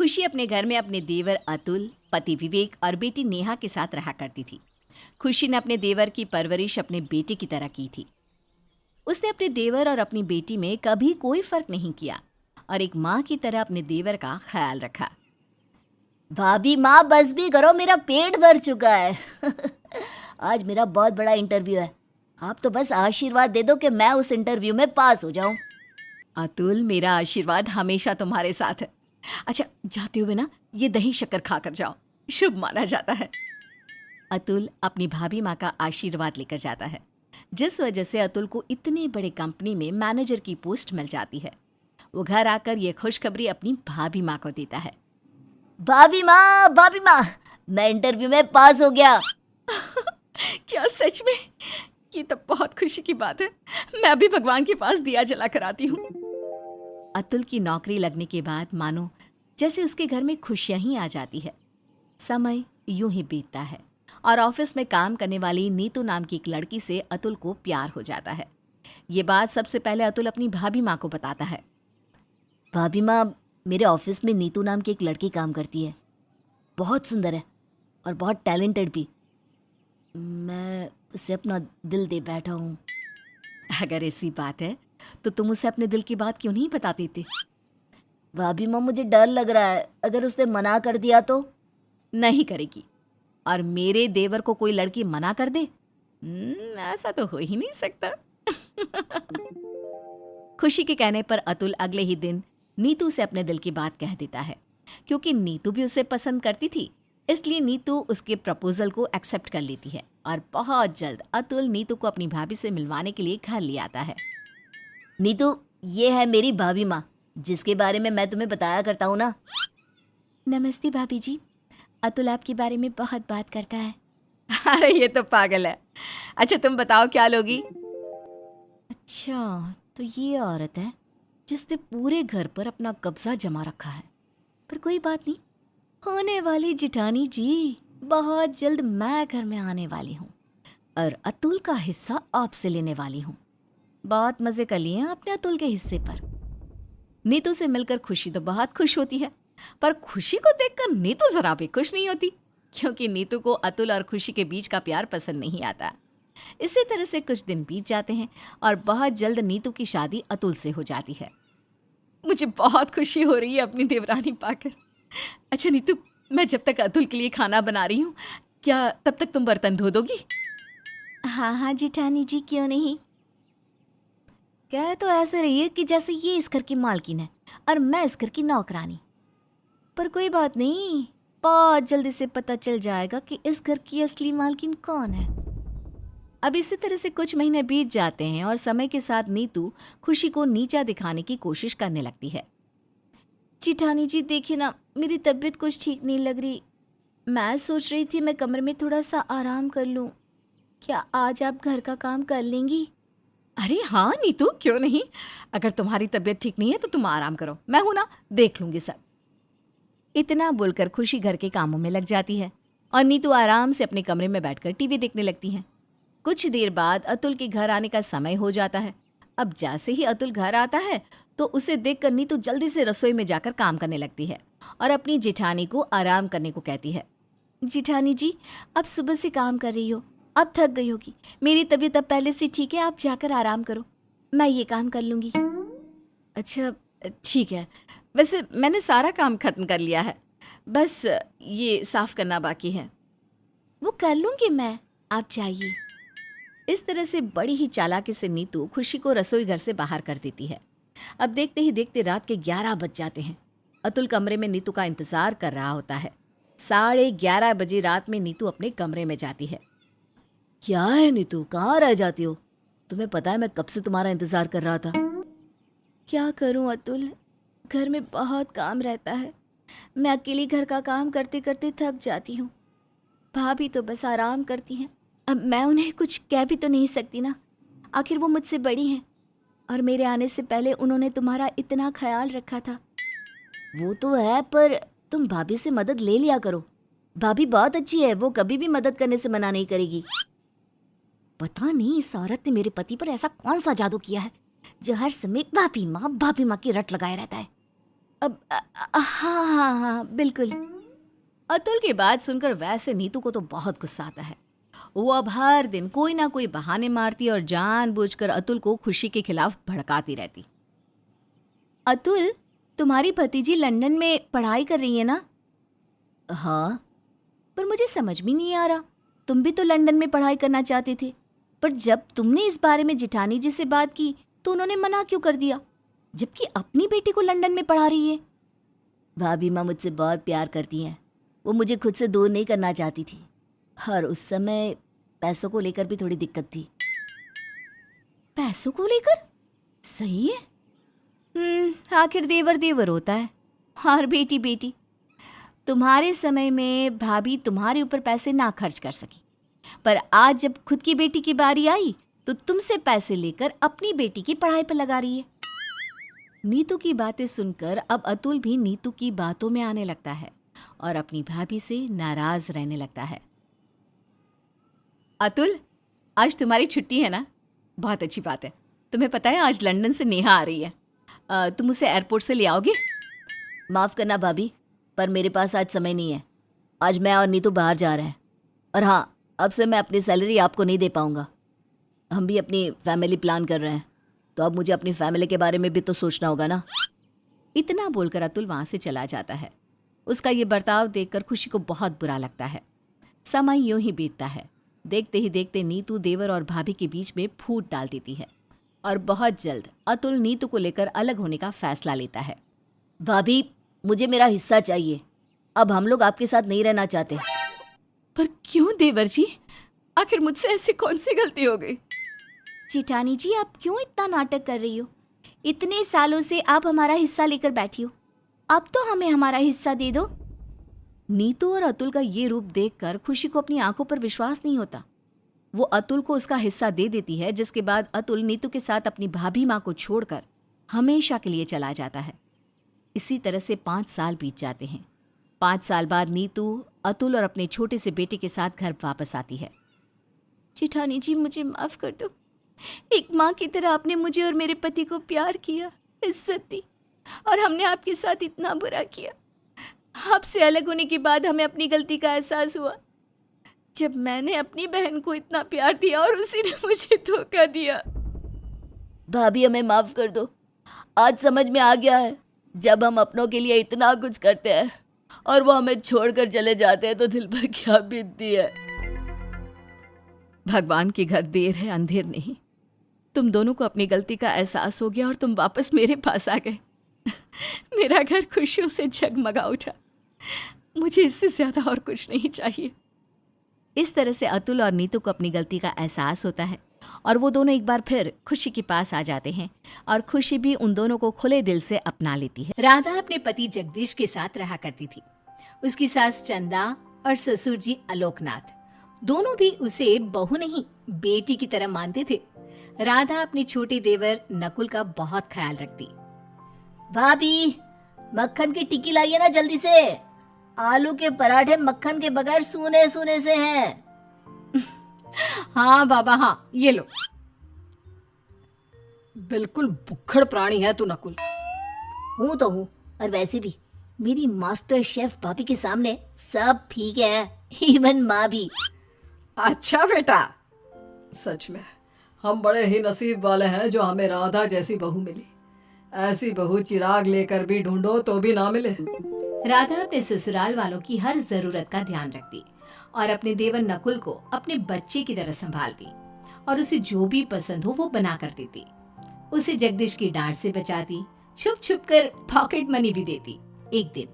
खुशी अपने घर में अपने देवर अतुल, पति विवेक और बेटी नेहा के साथ रहा करती थी। खुशी ने अपने देवर की परवरिश अपने बेटे की तरह की थी। उसने अपने देवर और अपनी बेटी में कभी कोई फर्क नहीं किया और एक माँ की तरह अपने देवर का ख्याल रखा। भाभी माँ बस भी करो, मेरा पेट भर चुका है। आज मेरा बहुत बड़ा इंटरव्यू है। आप तो बस आशीर्वाद दे दो कि मैं उस इंटरव्यू में पास हो जाऊं। अतुल, मेरा आशीर्वाद हमेशा तुम्हारे साथ है। अच्छा, जाते हुए ना ये दही शक्कर खाकर जाओ, शुभ माना जाता है। अतुल अपनी भाभी माँ का आशीर्वाद लेकर जाता है, जिस वजह से अतुल को इतने बड़े कंपनी में मैनेजर की पोस्ट मिल जाती है। वो घर आकर ये खुशखबरी अपनी भाभी माँ को देता है। भाभी माँ, मैं इंटरव्यू में पास हो गया। क्या सच में? ये तो बहुत खुशी की बात है। मैं अभी भगवान के पास दिया जला कर आती हूँ। अतुल की नौकरी लगने के बाद मानो जैसे उसके घर में खुशियां ही आ जाती है। समय यूं ही बीतता है और ऑफिस में काम करने वाली नीतू नाम की एक लड़की से अतुल को प्यार हो जाता है। ये बात सबसे पहले अतुल अपनी भाभी माँ को बताता है। भाभी माँ, मेरे ऑफिस में नीतू नाम की एक लड़की काम करती है। बहुत सुंदर है और बहुत टैलेंटेड भी। मैं उसे अपना दिल दे बैठा हूँ। अगर ऐसी बात है तो तुम उसे अपने दिल की बात क्यों नहीं बता देते? भाभी माँ, मुझे डर लग रहा है, अगर उसने मना कर दिया तो? नहीं करेगी। और मेरे देवर को कोई लड़की मना कर दे? ऐसा तो हो ही नहीं सकता। खुशी के कहने पर अतुल अगले ही दिन नीतू से अपने दिल की बात कह देता है। क्योंकि नीतू भी उसे पसंद करती थी, इसलिए नीतू उसके प्रपोजल को एक्सेप्ट कर लेती है और बहुत जल्द अतुल नीतू को अपनी भाभी से मिलवाने के लिए घर ले आता है। नीतू, ये है मेरी भाभी माँ, जिसके बारे में मैं तुम्हें बताया करता हूँ ना। नमस्ते भाभी जी, अतुल आपके बारे में बहुत बात करता है। अरे ये तो पागल है। अच्छा तुम बताओ क्या लोगी? अच्छा, तो ये औरत है जिसने पूरे घर पर अपना कब्जा जमा रखा है। पर कोई बात नहीं, होने वाली जिठानी जी, बहुत जल्द मैं घर में आने वाली हूँ और अतुल का हिस्सा आपसे लेने वाली हूँ। बहुत मजे कर लिए हैं आपने अतुल के हिस्से पर। नीतू से मिलकर खुशी तो बहुत खुश होती है, पर खुशी को देखकर नीतू जरा भी खुश नहीं होती, क्योंकि नीतू को अतुल और खुशी के बीच का प्यार पसंद नहीं आता। इसी तरह से कुछ दिन बीत जाते हैं और बहुत जल्द नीतू की शादी अतुल से हो जाती है। मुझे बहुत खुशी हो रही है अपनी देवरानी पाकर। अच्छा नीतू, मैं जब तक अतुल के लिए खाना बना रही हूँ, क्या तब तक तुम बर्तन धो दोगी? हाँ हाँ जिठानी जी, क्यों नहीं। कह तो ऐसे रही है कि जैसे ये इस घर की मालकिन है और मैं इस घर की नौकरानी। पर कोई बात नहीं, बहुत जल्दी से पता चल जाएगा कि इस घर की असली मालकिन कौन है। अब इसी तरह से कुछ महीने बीत जाते हैं और समय के साथ नीतू खुशी को नीचा दिखाने की कोशिश करने लगती है। जिठानी जी देखिए ना, मेरी तबीयत कुछ ठीक नहीं लग रही। मैं सोच रही थी मैं कमरे में थोड़ा सा आराम कर लूं। क्या आज आप घर का काम कर लेंगी? अरे हाँ नीतू, क्यों नहीं। अगर तुम्हारी तबीयत ठीक नहीं है तो तुम आराम करो, मैं हूं ना, देख लूंगी सब। इतना बोलकर खुशी घर के कामों में लग जाती है और नीतू आराम से अपने कमरे में बैठकर टीवी देखने लगती है। कुछ देर बाद अतुल के घर आने का समय हो जाता है। अब जैसे ही अतुल घर आता है तो उसे देखकर नीतू जल्दी से रसोई में जाकर काम करने लगती है और अपनी जेठानी को आराम करने को कहती है। जिठानी जी, अब सुबह से काम कर रही हो, अब थक गई होगी। मेरी तबीयत अब पहले से ठीक है, आप जाकर आराम करो, मैं ये काम कर लूँगी। अच्छा ठीक है, वैसे मैंने सारा काम खत्म कर लिया है, बस ये साफ करना बाकी है। वो कर लूँगी मैं, आप जाइए। इस तरह से बड़ी ही चालाकी से नीतू खुशी को रसोई घर से बाहर कर देती है। अब देखते ही देखते रात के 11 बज जाते हैं। अतुल कमरे में नीतू का इंतजार कर रहा होता है। 11:30 बजे रात में नीतू अपने कमरे में जाती है। क्या है नीतू, कहाँ रह जाती हो? तुम्हें पता है मैं कब से तुम्हारा इंतजार कर रहा था। क्या करूं अतुल, घर में बहुत काम रहता है। मैं अकेली घर का काम करते करते थक जाती हूँ। भाभी तो बस आराम करती हैं। अब मैं उन्हें कुछ कह भी तो नहीं सकती ना, आखिर वो मुझसे बड़ी हैं और मेरे आने से पहले उन्होंने तुम्हारा इतना ख्याल रखा था। वो तो है, पर तुम भाभी से मदद ले लिया करो। भाभी बहुत अच्छी है, वो कभी भी मदद करने से मना नहीं करेगी। पता नहीं इस औरत ने मेरे पति पर ऐसा कौन सा जादू किया है जो हर समय भाभी माँ की रट लगाए रहता है। अब हाँ हाँ हाँ बिल्कुल। अतुल की बात सुनकर वैसे नीतू को तो बहुत गुस्सा आता है। वो अब हर दिन कोई ना कोई बहाने मारती और जानबूझकर अतुल को खुशी के खिलाफ भड़काती रहती। अतुल, तुम्हारी भतीजी लंदन में पढ़ाई कर रही है ना? हाँ, पर मुझे समझ में नहीं आ रहा, तुम भी तो लंदन में पढ़ाई करना चाहते थे, पर जब तुमने इस बारे में जिठानी जी से बात की तो उन्होंने मना क्यों कर दिया, जबकि अपनी बेटी को लंदन में पढ़ा रही है? भाभी माँ मुझसे बहुत प्यार करती हैं, वो मुझे खुद से दूर नहीं करना चाहती थी, और उस समय पैसों को लेकर भी थोड़ी दिक्कत थी। पैसों को लेकर? सही है। आखिर देवर देवर होता है और बेटी बेटी। तुम्हारे समय में भाभी तुम्हारे ऊपर पैसे ना खर्च कर सकी, पर आज जब खुद की बेटी की बारी आई तो तुमसे पैसे लेकर अपनी बेटी की पढ़ाई पर लगा रही है। नीतू की बातें सुनकर अब अतुल भी नीतू की बातों में आने लगता है और अपनी भाभी से नाराज रहने लगता है। अतुल, आज तुम्हारी छुट्टी है ना? बहुत अच्छी बात है। तुम्हें पता है आज लंदन से नेहा आ रही है, तुम उसे एयरपोर्ट से ले आओगे? माफ़ करना भाभी, पर मेरे पास आज समय नहीं है। आज मैं और नीतू बाहर जा रहे हैं, और हाँ, अब से मैं अपनी सैलरी आपको नहीं दे पाऊंगा। हम भी अपनी फैमिली प्लान कर रहे हैं, तो अब मुझे अपनी फैमिली के बारे में भी तो सोचना होगा ना। इतना बोलकर अतुल वहाँ से चला जाता है। उसका ये बर्ताव देखकर खुशी को बहुत बुरा लगता है। समय यूं ही बीतता है। देखते ही देखते नीतू देवर और भाभी के बीच में फूट डाल देती है और बहुत जल्द अतुल नीतू को लेकर अलग होने का फैसला लेता है। भाभी, मुझे मेरा हिस्सा चाहिए, अब हम लोग आपके साथ नहीं रहना चाहते। पर क्यों देवर जी, आखिर मुझसे ऐसी कौन सी गलती हो गई? चिटानी जी, आप क्यों इतना नाटक कर रही हो? इतने सालों से आप हमारा हिस्सा लेकर बैठी हो, अब तो हमें हमारा हिस्सा दे दो। नीतू और अतुल का ये रूप देखकर खुशी को अपनी आंखों पर विश्वास नहीं होता। वो अतुल को उसका हिस्सा दे देती है, जिसके बाद अतुल नीतू के साथ अपनी भाभी माँ को छोड़कर हमेशा के लिए चला जाता है। इसी तरह से 5 साल बीत जाते हैं। 5 साल बाद नीतू अतुल और अपने छोटे से बेटे के साथ घर वापस आती है। चिठानी जी, मुझे माफ कर दो। एक माँ की तरह आपने मुझे और मेरे पति को प्यार किया, इज्जत दी, और हमने आपके साथ इतना बुरा किया। आपसे अलग होने के बाद हमें अपनी गलती का एहसास हुआ, जब मैंने अपनी बहन को इतना प्यार दिया और उसी ने मुझे धोखा दिया। भाभी, हमें माफ कर दो। आज समझ में आ गया है, जब हम अपनों के लिए इतना कुछ करते हैं और वो हमें छोड़कर चले जाते हैं तो दिल पर क्या बीतती है। भगवान के घर देर है अंधेर नहीं। तुम दोनों को अपनी गलती का एहसास हो गया और तुम वापस मेरे पास आ गए। मेरा घर खुशियों से जगमगा उठा। मुझे इससे ज्यादा और कुछ नहीं चाहिए। इस तरह से अतुल और नीतू को अपनी गलती का एहसास होता है और वो दोनों एक बार फिर खुशी के पास आ जाते हैं और खुशी भी उन दोनों को खुले दिल से अपना लेती है। राधा अपने पति जगदीश के साथ रहा करती थी। उसकी सास चंदा और ससुर जी आलोकनाथ दोनों भी उसे बहू नहीं बेटी की तरह मानते थे। राधा अपने छोटे देवर नकुल का बहुत ख्याल रखती। भाभी, मक्खन की टिक्की लाइए ना जल्दी से। आलू के पराठे मक्खन के बगैर सूने सूने से हैं। हाँ बाबा, हाँ ये लो। बिल्कुल भुक्खड़ प्राणी है तू नकुल। हूँ तो हूँ, और वैसे भी मेरी मास्टर शेफ भाभी के सामने सब ठीक है, इवन माँ भी। अच्छा बेटा, सच में हम बड़े ही नसीब वाले हैं जो हमें राधा जैसी बहू मिली। ऐसी बहू चिराग लेकर भी ढूंढो तो भी ना मिले। राधा अपने ससुराल वालों की हर जरूरत का ध्यान रखती और अपने देवर नकुल को अपने बच्चे की तरह संभालती और उसे जो भी पसंद हो वो बना कर देती। उसे जगदीश की डांट से बचाती, छुप छुप कर पॉकेट मनी भी देती। एक दिन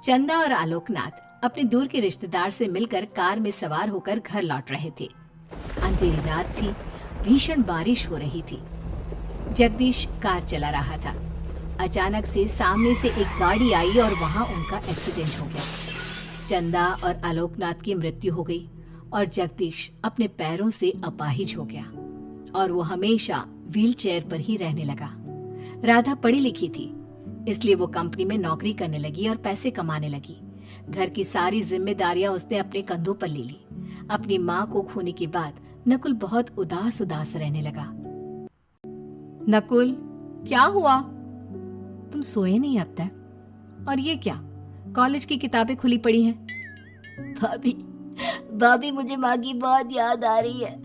चंदा और आलोकनाथ अपने दूर के रिश्तेदार से मिलकर कार में सवार होकर घर लौट रहे थे। अंधेरी रात थी, भीषण बारिश हो रही थी। जगदीश कार चला रहा था। अचानक से सामने से एक गाड़ी आई और वहां उनका एक्सीडेंट हो गया। चंदा और आलोकनाथ की मृत्यु हो गई और जगदीश अपने पैरों से अपाहिज हो गया और वो हमेशा व्हीलचेयर पर ही रहने लगा। राधा पढ़ी लिखी थी, इसलिए वो कंपनी में नौकरी करने लगी और पैसे कमाने लगी। घर की सारी जिम्मेदारियां उसने अपने कंधों पर ले ली। अपनी माँ को खोने के बाद नकुल बहुत उदास उदास रहने लगा। नकुल, क्या हुआ? तुम सोए नहीं अब तक? और ये क्या, कॉलेज की किताबें खुली पड़ी हैं? भाभी, भाभी मुझे माँ की बहुत याद आ रही है।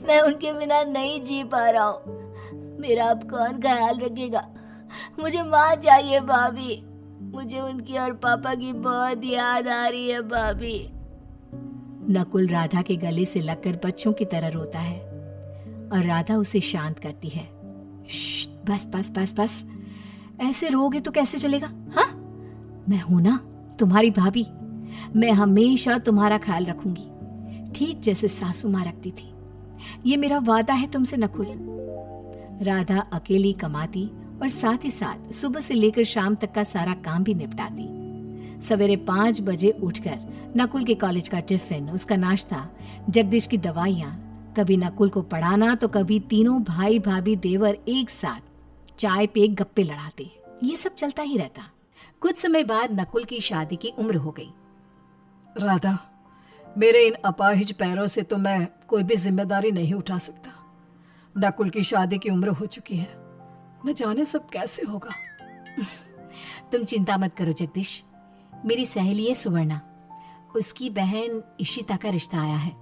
मैं उनके बिना नहीं जी पा रहा हूँ। मेरा अब कौन ख्याल रखेगा? मुझे माँ चाहिए भाभी। मुझे उनकी और पापा की बहुत याद आ रही है भाभी। नकुल राधा के गले से लगकर बच्चों की तरह रोता है और राधा उसे शांत करती है। श्श्श, बस बस बस बस, ऐसे रोगे तो कैसे चलेगा? हाँ, मैं हूं ना तुम्हारी भाभी। मैं हमेशा तुम्हारा ख्याल रखूंगी, ठीक जैसे सासू माँ रखती थी। ये मेरा वादा है तुमसे नकुल। राधा अकेली कमाती और साथ ही साथ सुबह से लेकर शाम तक का सारा काम भी निपटाती। सवेरे 5 बजे उठकर नकुल के कॉलेज का टिफिन, उसका नाश्ता, जगदीश की दवाइयाँ, कभी नकुल को पढ़ाना तो कभी तीनों भाई भाभी देवर एक साथ चाय पे गप्पे लड़ाते। ये सब चलता ही रहता। कुछ समय बाद नकुल की शादी की उम्र हो गई। राधा, मेरे इन अपाहिज पैरों से तो मैं कोई भी जिम्मेदारी नहीं उठा सकता। नकुल की शादी की उम्र हो चुकी है, न जाने सब कैसे होगा। तुम चिंता मत करो जगदीश, मेरी सहेली है सुवर्णा, उसकी बहन इशिता का रिश्ता आया है।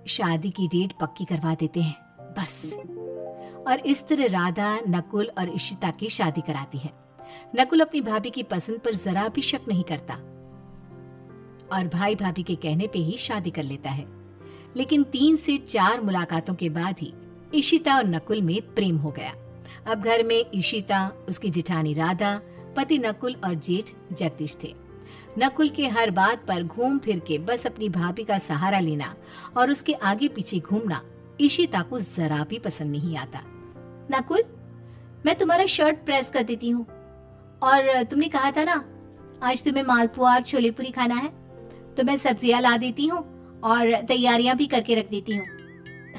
शादी की डेट पक्की करवा देते हैं बस। और इस तरह राधा नकुल और इशिता की शादी कराती है। नकुल अपनी भाभी की पसंद पर जरा भी शक नहीं करता और भाई भाभी के कहने पे ही शादी कर लेता है। लेकिन 3 से 4 मुलाकातों के बाद ही इशिता और नकुल में प्रेम हो गया। अब घर में इशिता, उसकी जिठानी राधा, पति नकुल और जेठ जगदीश थे। नकुल के हर बात पर घूम फिर के बस अपनी भाभी का सहारा लेना और उसके आगे पीछे घूमना इशिता को जरा भी पसंद नहीं आता। नकुल, मैं तुम्हारा शर्ट प्रेस कर देती हूँ, और तुमने कहा था ना आज तुम्हें मालपुआ और छोले पूरी खाना है, तो मैं सब्जियां ला देती हूँ और तैयारियां भी करके रख देती हूँ।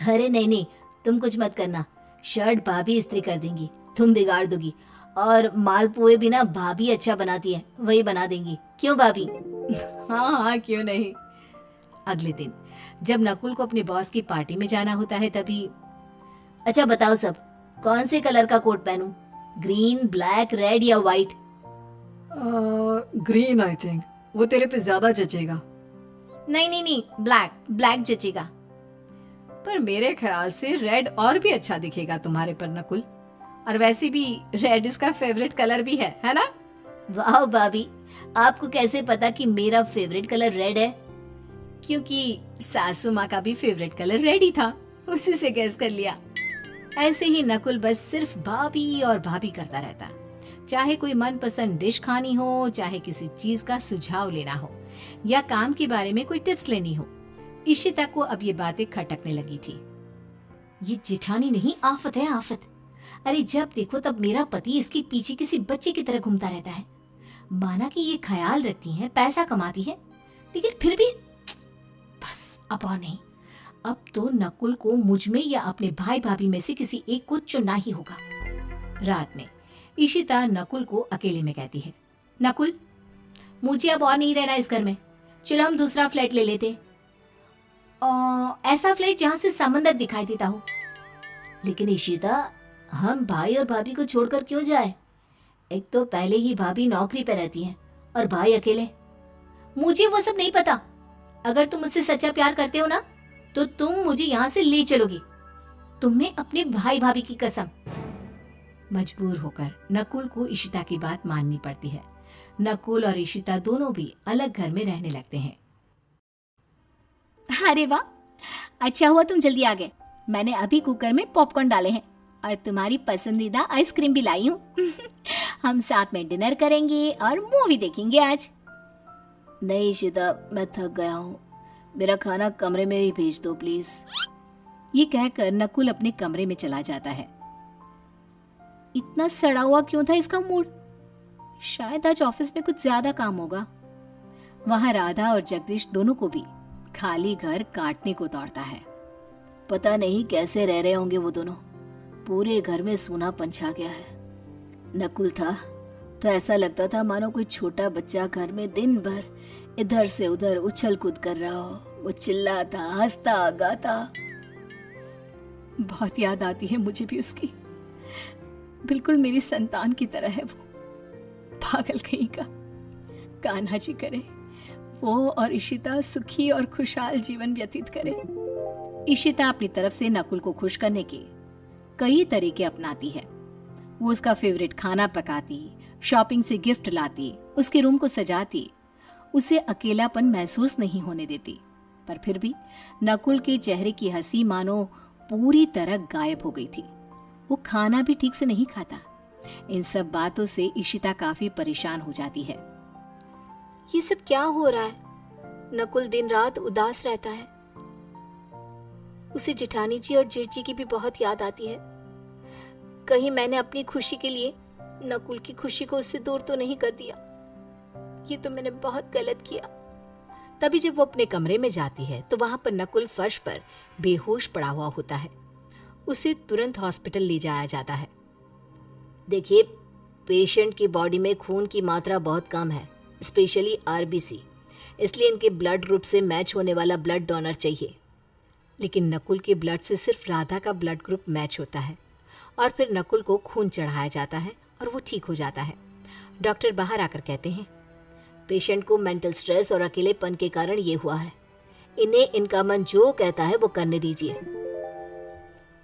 अरे नहीं नहीं, तुम कुछ मत करना। शर्ट भाभी इस्त्री कर देंगी, तुम बिगाड़ दोगी। और मालपुए भी ना भाभी अच्छा बनाती है, वही बना देंगी। क्यों भाभी? हाँ हाँ, क्यों नहीं। अगले दिन जब नकुल को अपने बॉस की पार्टी में जाना होता है तभी, अच्छा बताओ सब, कौन से कलर का कोट पहनूं? ग्रीन, ब्लैक, रेड या व्हाइट? ग्रीन आई थिंक, वो तेरे पे ज्यादा जचेगा। नहीं नहीं नहीं, ब्लैक, ब्लैक जचेगा। पर मेरे ख्याल से रेड और भी अच्छा दिखेगा तुम्हारे पर नकुल, और वैसे भी रेड इसका फेवरेट कलर भी है ना? वाह भाभी, आपको कैसे पता कि मेरा फेवरेट कलर रेड है? क्योंकि सासू माँ का भी फेवरेट कलर रेड ही था, उसी से गैस कर लिया। ऐसे ही नकुल बस सिर्फ भाभी और भाभी करता रहता। चाहे कोई मनपसंद डिश खानी हो, चाहे किसी चीज का सुझाव लेना हो या काम के बारे में कोई टिप्स लेनी हो, इशिता को अब ये बातें खटकने लगी थी। ये जिठानी नहीं, आफत है आफत। अरे जब देखो तब मेरा पति इसके पीछे किसी बच्चे की तरह घूमता रहता है। माना कि ये ख्याल रखती है, पैसा कमाती है, लेकिन फिर भी बस अब और नहीं। अब तो नकुल को मुझ में या अपने भाई भाभी में से किसी एक को चुनना ही होगा। रात में इशिता नकुल को अकेले में कहती है, नकुल, मुझे अब और नहीं रहना इस घर में, चलो हम दूसरा फ्लैट ले लेते। ऐसा फ्लैट जहाँ से समंदर दिखाई देता हो। लेकिन इशिता, हम भाई और भाभी को छोड़कर क्यों जाए? एक तो पहले ही भाभी नौकरी पे रहती है और भाई अकेले। मुझे वो सब नहीं पता। अगर तुम मुझसे सच्चा प्यार करते हो ना, तो तुम मुझे यहाँ से ले चलोगी, तुम्हें अपने भाई भाभी की कसम। मजबूर होकर नकुल को इशिता की बात माननी पड़ती है। नकुल और इशिता दोनों भी अलग घर में रहने लगते हैं। अरे वाह, अच्छा हुआ तुम जल्दी आ गए। मैंने अभी कुकर में पॉपकॉर्न डाले हैं और तुम्हारी पसंदीदा आइसक्रीम भी लाई हूँ। हम साथ में डिनर करेंगे और मूवी देखेंगे आज। नहीं इशिता, मैं थक गया हूँ, मेरा खाना कमरे में ही भेज दो प्लीज। ये कहकर नकुल अपने कमरे में चला जाता है। इतना सड़ा हुआ क्यों था इसका मूड? शायद आज ऑफिस में कुछ ज्यादा काम होगा। वहां राधा और जगदीश दोनों को भी खाली घर काटने को दौड़ता है। पता नहीं कैसे रह रहे होंगे वो दोनों, पूरे घर में सूनापन छा गया है। नकुल था तो ऐसा लगता था मानो कोई छोटा बच्चा घर में दिन भर इधर से उधर उछल कूद कर रहा हो। वो चिल्लाता, हंसता, गाता। बहुत याद आती है मुझे भी उसकी, बिल्कुल मेरी संतान की तरह है वो। पागल कहीं का। कान्हा जी करे वो और इशिता सुखी और खुशहाल जीवन व्यतीत करे। इशिता अपनी तरफ से नकुल को खुश करने के कई तरीके अपनाती है। वो उसका फेवरेट खाना पकाती, शॉपिंग से गिफ्ट लाती, उसके रूम को सजाती, उसे अकेलापन महसूस नहीं होने देती। पर फिर भी नकुल के चेहरे की हंसी मानो पूरी तरह गायब हो गई थी। वो खाना भी ठीक से नहीं खाता। इन सब बातों से इशिता काफी परेशान हो जाती है। ये सब क्या हो रहा है? नकुल दिन रात उदास रहता है। उसे जेठानी जी और जेठ जी की भी बहुत याद आती है। कहीं मैंने अपनी खुशी के लिए नकुल की खुशी को उससे दूर तो नहीं कर दिया। ये तो मैंने बहुत गलत किया। तभी जब वो अपने कमरे में जाती है तो वहां पर नकुल फर्श पर बेहोश पड़ा हुआ होता है। उसे तुरंत हॉस्पिटल ले जाया जाता है। देखिए, पेशेंट की बॉडी में खून की मात्रा बहुत कम है, स्पेशली आरबीसी, इसलिए इनके ब्लड ग्रुप से मैच होने वाला ब्लड डोनर चाहिए। लेकिन नकुल के ब्लड से सिर्फ राधा का ब्लड ग्रुप मैच होता है और फिर नकुल को खून चढ़ाया जाता है और वो ठीक हो जाता है। डॉक्टर बाहर आकर कहते हैं, पेशेंट को मेंटल स्ट्रेस और अकेलेपन के कारण ये हुआ है। इन्हें इनका मन जो कहता है वो करने दीजिए।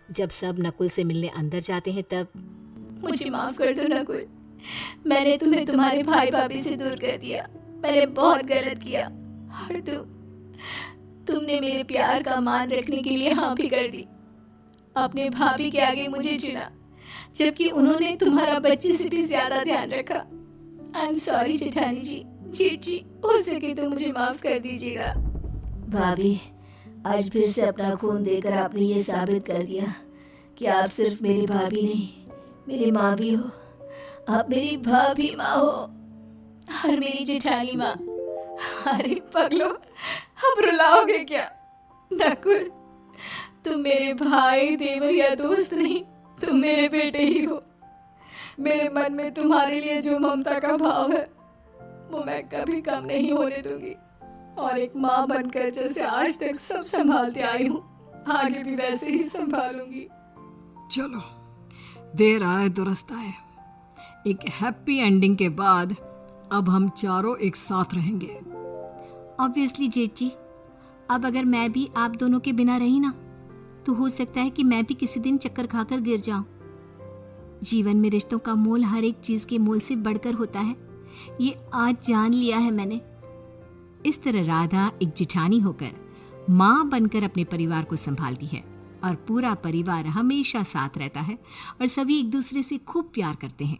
जब सब नकुल से मिलने अंदर जाते हैं तब, मुझे माफ कर दो नकुल, मैंने तुम्हें तुम्हारे भाई भाभी से दूर कर दिया। मैंने बहुत गलत किया और तुमने मेरे प्यार का मान रखने के लिए हाँ भी कर दी। अपने भाभी के आगे मुझे चुना, जबकि उन्होंने तुम्हारा बच्चे से भी ज्यादा ध्यान रखा। आई एम सॉरी जेठानी जी, जेठ जी, हो सके तो मुझे माफ कर दीजिएगा। भाभी, आज फिर से अपना खून देकर आपने ये साबित कर दिया कि आप सिर्फ मेरी भाभी नहीं, मेरी माँ भी हो। आप मेरी भाभी माँ हो और मेरी जेठानी माँ। अरे पगलो, अब रुलाओगे क्या? नकुल, तुम मेरे भाई, देवर या दोस्त नहीं, तुम मेरे बेटे ही हो। मेरे मन में तुम्हारे लिए जो ममता का भाव है वो मैं कभी कम नहीं होने दूंगी। और एक माँ बनकर जैसे आज तक सब संभालते आई हूँ, आगे भी वैसे ही संभालूंगी। चलो, देर आए दुरुस्त आए। एक हैप्पी एंडिंग के बाद अब हम चारों एक साथ रहेंगे। ऑब्वियसली जेठ जी, अब अगर मैं भी आप दोनों के बिना रही ना तो हो सकता है कि मैं भी किसी दिन चक्कर खाकर गिर जाऊं। जीवन में रिश्तों का मोल हर एक चीज के मोल से बढ़कर होता है, ये आज जान लिया है मैंने। इस तरह राधा एक जेठानी होकर माँ बनकर अपने परिवार को संभालती है और पूरा परिवार हमेशा साथ रहता है और सभी एक दूसरे से खूब प्यार करते हैं।